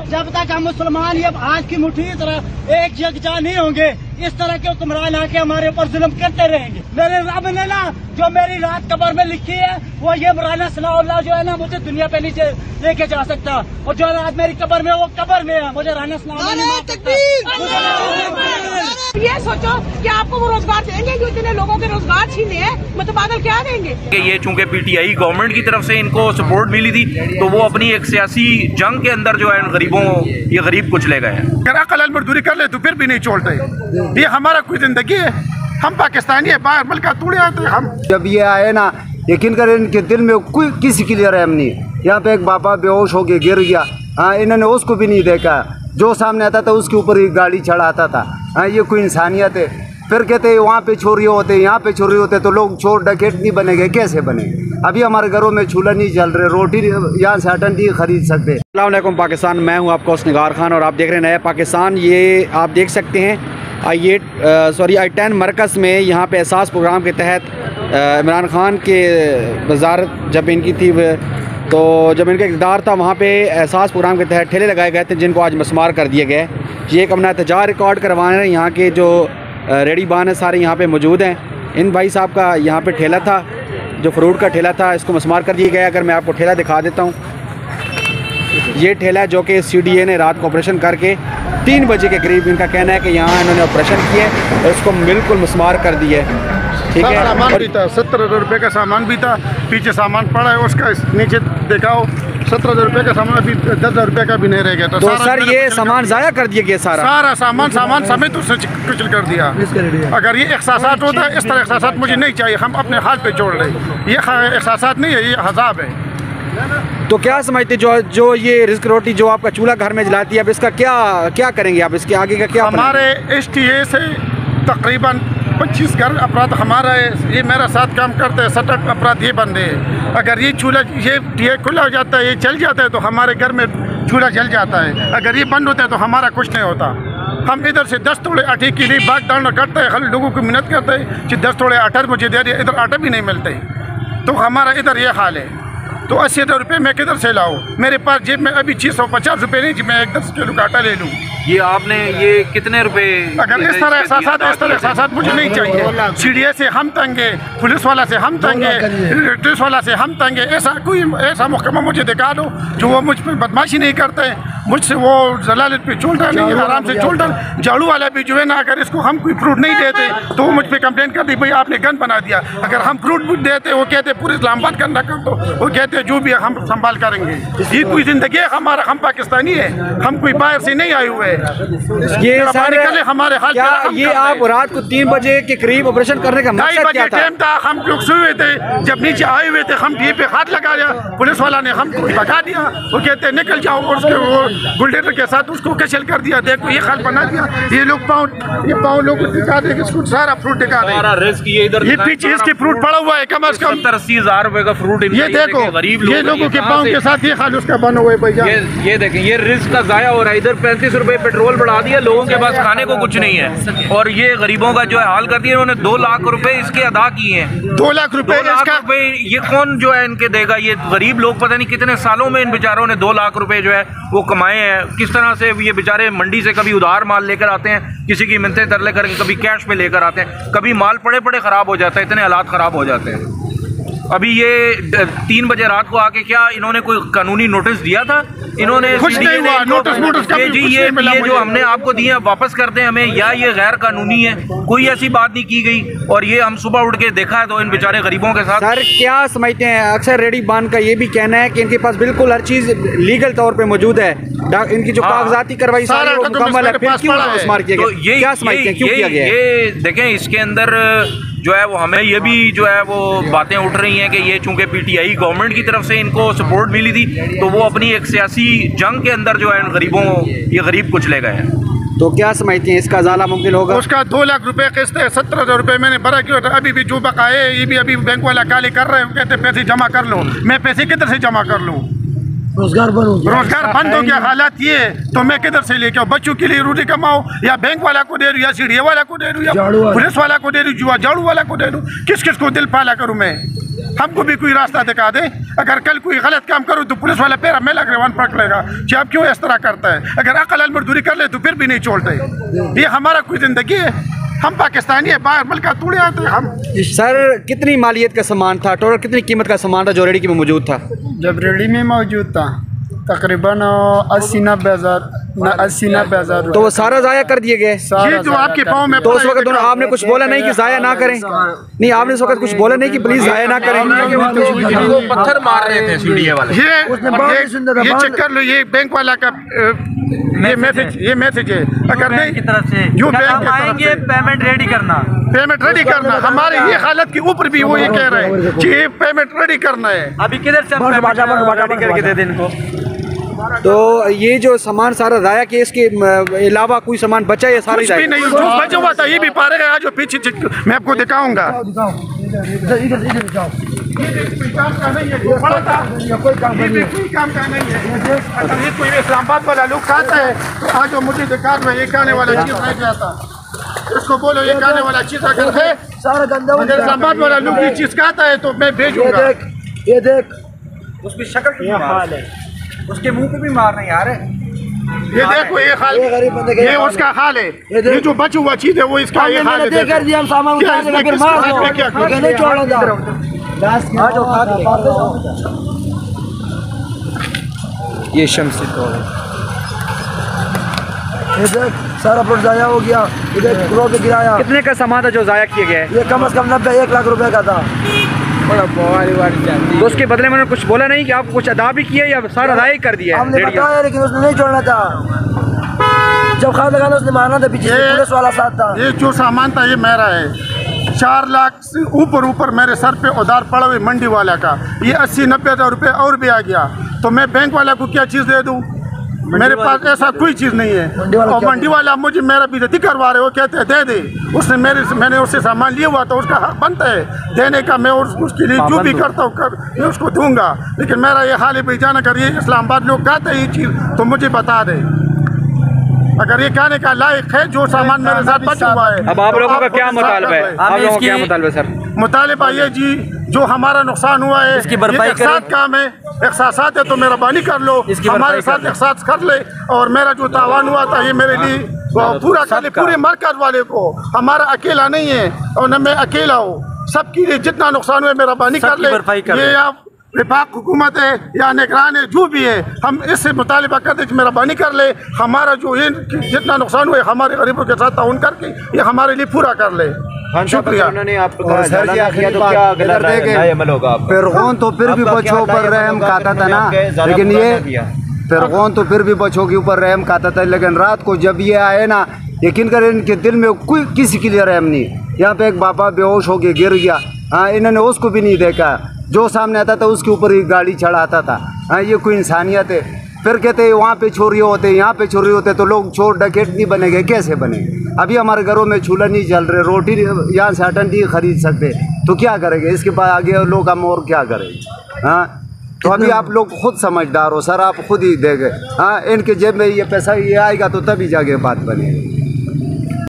जब तक हम मुसलमान ये आज की मुट्ठी तरह एक यकजा नहीं होंगे, इस तरह के हुक्मरान आके हमारे ऊपर जुल्म करते रहेंगे। मेरे रब ने ना जो मेरी रात कब्र में लिखी है वो ये मौलाना सनाउल्लाह जो है ना मुझे दुनिया पे नीचे लेके जा सकता, और जो रात मेरी कब्र में वो कब्र में है, मुझे राना सनाउल्लाह। ये सोचो कि आपको वो रोजगार देंगे जो इतने लोगों के रोजगार छीने हैं, मुतबादल क्या देंगे? कि ये चूंकि पीटीआई गवर्नमेंट की तरफ से इनको सपोर्ट मिली थी तो वो अपनी एक सियासी जंग के अंदर जो है गरीबों ये गरीब कुचले गए हैं। अगर अकल मजदूरी कर ले तो फिर भी नहीं छोड़ते। ये हमारा कोई जिंदगी है, हम पाकिस्तानी है, बाहर मुल्क तोड़े आते हैं। हम जब ये आए ना, यकीन करें इनके दिल में कोई किसी के लिए रहम नहीं। यहाँ पे एक बाबा बेहोश होके गिर गया, हाँ इन्होंने उसको भी नहीं देखा, जो सामने आता था उसके ऊपर ही गाड़ी चढ़ाता था। हाँ ये कोई इंसानियत है? फिर कहते वहाँ पे चोरी होते, यहाँ पे चोरी होते, तो लोग चोर डकैत नहीं बनेंगे, कैसे बने? अभी हमारे घरों में चूल्हा नहीं जल रहे, रोटी यहाँ से अटन नहीं खरीद सकते। अस्सलाम वालेकुम पाकिस्तान, मैं हूँ आपका उसनिगार खान और आप देख रहे हैं नया पाकिस्तान। ये आप देख सकते हैं I10 मरकज़ में यहाँ पे एहसास प्रोग्राम के तहत इमरान खान के वजारत जब इनकी थी तो जब इनका इक़्तिदार था वहाँ पे एहसास प्रोग्राम के तहत ठेले लगाए गए थे जिनको आज मस्मार कर दिए गए। ये एक अपना एहतजाज रिकॉर्ड करवाने हैं। यहाँ के जो रेडी बान है सारे यहाँ पे मौजूद हैं। इन भाई साहब का यहाँ पे ठेला था, जो फ्रूट का ठेला था, इसको मस्मार कर दिया गया। अगर मैं आपको ठेला दिखा देता हूँ, ये ठेला है जो कि CDA ने रात को ऑपरेशन करके 3 बजे के करीब, इनका कहना है कि यहाँ इन्होंने ऑपरेशन किया और उसको बिल्कुल मस्मार कर दिया है। ठीक है, सामान भी था, 17,000 रुपये का सामान भी था, पीछे सामान पड़ा है उसका नीचे दिखाओ, 17,000 रुपये का सामान अभी 10,000 रुपये का भी नहीं रह गया। तो सर ये सामान ज़ाया कर दिया गया, सारा सामान समेत उसने कुचल कर दिया। अगर ये एहसासात होता है, इस तरह एहसासात मुझे नहीं चाहिए। हम अपने हाल पे छोड़ रहे, ये एहसासात नहीं है, ये अज़ाब है। तो क्या समझते जो ये रिस्क रोटी जो आपका चूल्हा घर में जलाती है, अब इसका क्या करेंगे आप? इसके आगे का क्या? हमारे STA से तकरीबन 25 घर अफराद हमारा है, ये मेरा साथ काम करते हैं, 7-8 अफराद ये बंदे हैं। अगर ये चूल्हा ये खुला हो जाता है, ये चल जाता है तो हमारे घर में चूल्हा जल जाता है। अगर ये बंद होता है तो हमारा कुछ नहीं होता। हम इधर से 10 तोड़े आटे के लिए भाग दौड़ करते हैं, हर लोगों को मिन्नत करते हैं कि 10 तोड़े आटा मुझे दे दिया, इधर आटा भी नहीं मिलते, तो हमारा इधर ये हाल है। तो 80,000 रुपये मैं किधर से लाऊं? मेरे पास जेब में अभी 650 रुपये नहीं कि मैं एक 10 किलो का आटा ले लूँ। ये आपने ये कितने रुपए? अगर इस तरह एहसासात मुझे नहीं चाहिए। CDA से हम तंगे, पुलिस वाला से हम तंगे, पुलिस वाला से हम तंगे, ऐसा महकमा मुझे दिखा दो जो वो मुझ पर बदमाशी नहीं करते, मुझसे वो जलालत पे चोलता नहीं, आराम से चोलता। झाड़ू वाला भी जो है ना, अगर इसको हम कोई फ्रूट नहीं देते तो वो मुझ पर कंप्लेन कर दी, भाई आपने गन बना दिया। अगर हम फ्रूट भी देते, वो कहते पूरे इस्लामाबाद का कर दो, वो कहते जो भी हम संभाल करेंगे। ये कोई जिंदगी है हमारा? हम पाकिस्तानी है, हम कोई बाहर से नहीं आए हुए। ये सारे हमारे हाल क्या ये आप रात को 3 बजे के करीब ऑपरेशन करने का मकसद क्या था? टाइम था, हम लोग सोए हुए थे, जब नीचे आए हुए थे हम ये पे हाथ लगाया, पुलिस वाला ने हमको भगा दिया, वो कहते निकल जाओ, और उसके वो बुलडोजर के साथ उसको कचल कर दिया। देखो ये हाल बना दिया, ये लोग पाँव लोग दिखा दे, इसको सारा फ्रूट दिखा दे, ये पीछे इसके फ्रूट पड़ा हुआ है, कम अज कम 70-80 हज़ार रुपए का फ्रूट। ये देखो ये लोगों के पाँव के साथ ये हाल उसका बना हुआ है भैया। ये देखें, ये रिस्क का ज़ाया हो रहा है। इधर 35 रुपए पेट्रोल बढ़ा दिया, लोगों के पास खाने को कुछ नहीं है, और ये गरीबों का जो है हाल कर दिया। उन्होंने 2 लाख रुपए इसके अदा किए हैं। 2 लाख रुपए ये कौन जो है इनके देगा? ये गरीब लोग पता नहीं कितने सालों में इन बेचारों ने 2 लाख रुपए जो है वो कमाए हैं। किस तरह से ये बेचारे मंडी से कभी उधार माल लेकर आते हैं, किसी की मिन्नतें तरले करके, कभी कैश पे लेकर आते हैं, कभी माल पड़े ख़राब हो जाता है, इतने हालात ख़राब हो जाते हैं। अभी ये 3 बजे रात को आके क्या इन्होंने कोई कानूनी नोटिस दिया था? इन्होंने कुछ नहीं हुआ, नोटिस जी ये जो हमने आपको दिए वापस कर दें हमें, या ये गैर कानूनी है, कोई ऐसी बात नहीं की गई। और ये हम सुबह उठ के देखा है तो इन बेचारे गरीबों के साथ। सर क्या समझते हैं, अक्सर रेडी बान का ये भी कहना है कि इनके पास बिल्कुल हर चीज़ लीगल तौर पे मौजूद है, इनकी जो कागजाती कार्रवाई सारी मुकम्मल है, फिर क्यों मस्मार किया गया? क्या समझते हैं क्यों किया गया? ये देखें, इसके अंदर जो है वो हमें ये भी जो है वो बातें उठ रही हैं कि ये चूंकि पीटीआई गवर्नमेंट की तरफ से इनको सपोर्ट मिली थी तो वो अपनी एक सियासी जंग के अंदर जो है गरीबों ये गरीब कुचले गए हैं। तो क्या समझते हैं इसका ज़ाला मुमकिन होगा? उसका 2 लाख रुपए किस्त है, 17,000 रुपये मैंने भरा क्यों था? अभी भी जो बकाए ये भी अभी बैंक वाला काली कर रहे हैं, कहते पैसे जमा कर लो। मैं पैसे किधर से जमा कर लूँ? रोजगार बंद हो गया। हालात ये है तो मैं किधर से लेके आऊँ? बच्चों के लिए रोटी कमाऊँ या बैंक वाला को दे दूँ या सीढ़िया वाला को दे दूँ या पुलिस वाला को दे दूँ, जुआ झाड़ू वाला को दे दूँ? किस किस को दिल पाला करूँ मैं? हमको भी कोई रास्ता दिखा दे। अगर कल कोई गलत काम करूँ तो पुलिस वाला पैरा में लगरेवान पकड़ेगा कि आप क्यों इस तरह करता है। अगर अकल मजदूरी कर ले तो फिर भी नहीं छोड़ते। ये हमारा कोई जिंदगी है? हम पाकिस्तानी है, बाहर मुल्क तोड़े आते हैं हम। सर कितनी मालियत का सामान था, टोटल कितनी कीमत का सामान था जो रेडी में मौजूद था? जब रेडी में मौजूद था तकरीबन 80-90 हज़ार। तो वो सारा ज़ाया कर दिए गए? ये जो आपके पाँव में तो उस वक्त आपने कुछ बोला नहीं कि ज़ाया ना करें? नहीं, आपने उस वक्त कुछ बोला नहीं कि प्लीज ज़ाया ना करें? पत्थर मार रहे थे सीढ़ी वाले। ये चेक कर लो, ये बैंक वाला का ये मैसेज है। अगर नहीं की तरफ से जो बैंक आएंगे पेमेंट रेडी करना हमारे ये हालत के ऊपर भी वो ये कह रहे हैं कि ये पेमेंट रेडी करना है। अभी किधर से रेडी करके दे दें इनको? तो ये जो सामान सारा ज़ाया के इसके अलावा कोई सामान बचा या सारी कुछ भी नहीं, जो बचा हुआ था ये भी पा रहे जो पीछे मैं आपको दिखाऊंगा। कोई काम का नहीं है। अगर ये कोई इस्लामाबाद वाला लोग खाता है तो आज वो मुझे दिखा दो ये खाने वाला चीज रह गया था, इसको बोलो ये खाने वाला चीज अगर है अगर इस्लामाबाद वाला लोग ये चीज खाता है तो मैं भेजूंगा। ये देख उसकी शक्ल क्या हाल है, उसके मुंह पे भी मार नहीं आ रहे। ये देखो ये हाल, ये उसका हाल है। ये जो बचा हुआ चीज है वो इसका ये हाल है। ये शमसी तो सारा प्लॉट ज़ाया हो गया, इधर क्रो पे गिराया। कितने का सामान था जो ज़ाया किया गया है? ये कम से कम 90-1 लाख रुपए का था। तो उसके बदले में उन्होंने कुछ बोला नहीं कि आप कुछ अदा भी किया या सारा अदा ही कर दिया? हमने बताया लेकिन उसने नहीं छोड़ना था। जब खाद लगाना उसने मारना था, पीछे पुलिस वाला साथ था। ये जो सामान था ये मेरा है। 4 लाख से ऊपर मेरे सर पे उधार पड़ा हुए मंडी वाला का। ये 80-90 हज़ार रुपये और भी आ गया तो मैं बैंक वाला को क्या चीज़ दे दूँ? मेरे पास ऐसा कोई चीज़ नहीं है। और मंडी वाला मुझे मेरा बेइज्जती करवा रहे हो, कहते हैं दे दे। उसने मैंने उससे सामान लिया हुआ तो उसका हक बनता है देने का। मैं उसके लिए जो भी करता हूँ मैं उसको दूंगा। लेकिन मेरा ये हाल है भाई जाना कर ये इस्लामाबाद लोग कहते हैं ये चीज़ तो मुझे बता दे अगर ये कहने का लायक है जो सामान मेरे साथ बचा हुआ है। अब आप लोगों का क्या मुतालबा है? आप लोगों का क्या मुतालबा है सर? मुतालबा ये जी जो हमारा नुकसान हुआ है इसकी भरपाई एक साथ काम है, एक साथ है तो मेहरबानी कर लो हमारे साथ एक साथ कर ले। और मेरा जो तावान हुआ था ये मेरे लिए पूरा कर ले, पूरे मरकज वाले को। हमारा अकेला नहीं है और न मैं अकेला हूँ, सबके लिए जितना नुकसान हुआ मेहरबानी कर ले। ये आप विभाग हुकूमत है या निगरान है जो भी है हम इससे मुतालिबा करते कि मेहरबानी कर ले हमारा जो ये जितना नुकसान हुआ है हमारे गरीबों के साथ ताउन करके ये हमारे लिए पूरा कर ले। शुक्रिया। फिरगौन तो फिर भी बच्चों पर रहम खाता था ना, लेकिन ये फिरगौन तो फिर भी बच्चों के ऊपर रहम खाता था। लेकिन रात को जब ये आए ना, यकीन करें इनके दिल में कोई किसी के लिए रहम नहीं। यहाँ पे एक बाबा बेहोश होके गिर गया, हाँ इन्होंने उसको भी नहीं देखा। जो सामने आता था उसके ऊपर ही गाड़ी चढ़ाता था। हाँ ये कोई इंसानियत है? फिर कहते वहाँ पे चोरी होते, यहाँ पे चोरी होते तो लोग चोर डकैत नहीं बनेंगे, कैसे बने? अभी हमारे घरों में चूल्हा नहीं जल रहे, रोटी यहाँ से आटा नहीं खरीद सकते तो क्या करेंगे? इसके बाद आगे लोग हम और क्या करेंगे? हाँ तो अभी आप लोग खुद समझदार हो सर, आप खुद ही देंगे। हाँ इनके जेब में ये पैसा ये आएगा तो तभी जाके बात बनेगी।